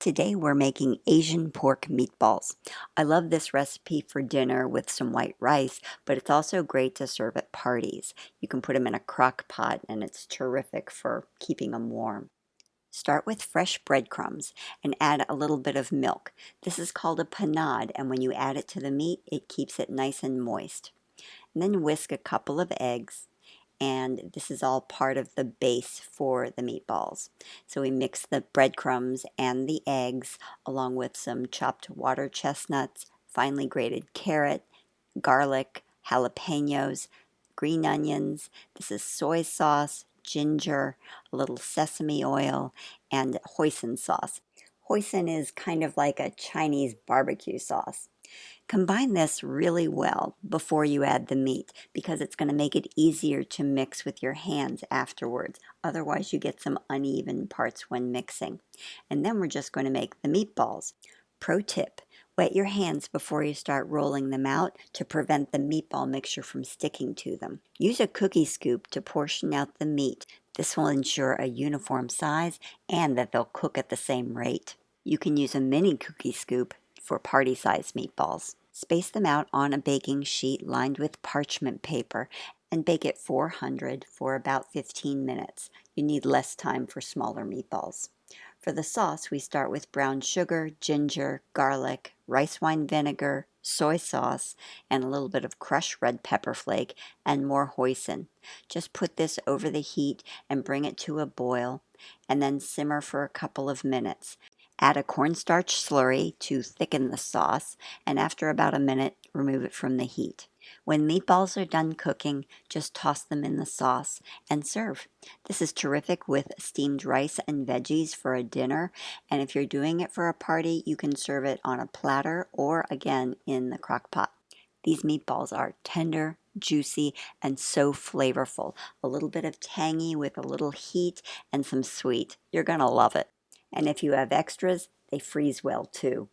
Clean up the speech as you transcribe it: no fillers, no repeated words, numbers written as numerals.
Today we're making Asian pork meatballs. I love this recipe for dinner with some white rice, but it's also great to serve at parties. You can put them in a crock pot and it's terrific for keeping them warm. Start with fresh breadcrumbs and add a little bit of milk. This is called a panade, and when you add it to the meat, it keeps it nice and moist. And then whisk a couple of eggs, and this is all part of the base for the meatballs. So we mix the breadcrumbs and the eggs along with some chopped water chestnuts, finely grated carrot, garlic, jalapenos, green onions. This is soy sauce, ginger, a little sesame oil, and hoisin sauce. Hoisin is kind of like a Chinese barbecue sauce. Combine this really well before you add the meat because it's going to make it easier to mix with your hands afterwards. Otherwise, you get some uneven parts when mixing. And then we're just going to make the meatballs. Pro tip, wet your hands before you start rolling them out to prevent the meatball mixture from sticking to them. Use a cookie scoop to portion out the meat. This will ensure a uniform size and that they'll cook at the same rate. You can use a mini cookie scoop for party-sized meatballs. Space them out on a baking sheet lined with parchment paper and bake at 400 for about 15 minutes. You need less time for smaller meatballs. For the sauce, we start with brown sugar, ginger, garlic, rice wine vinegar, soy sauce, and a little bit of crushed red pepper flake and more hoisin. Just put this over the heat and bring it to a boil and then simmer for a couple of minutes. Add a cornstarch slurry to thicken the sauce, and after about a minute, remove it from the heat. When meatballs are done cooking, just toss them in the sauce and serve. This is terrific with steamed rice and veggies for a dinner, and if you're doing it for a party, you can serve it on a platter or again in the crock pot. These meatballs are tender, juicy, and so flavorful. A little bit of tangy with a little heat and some sweet. You're gonna love it. And if you have extras, they freeze well too.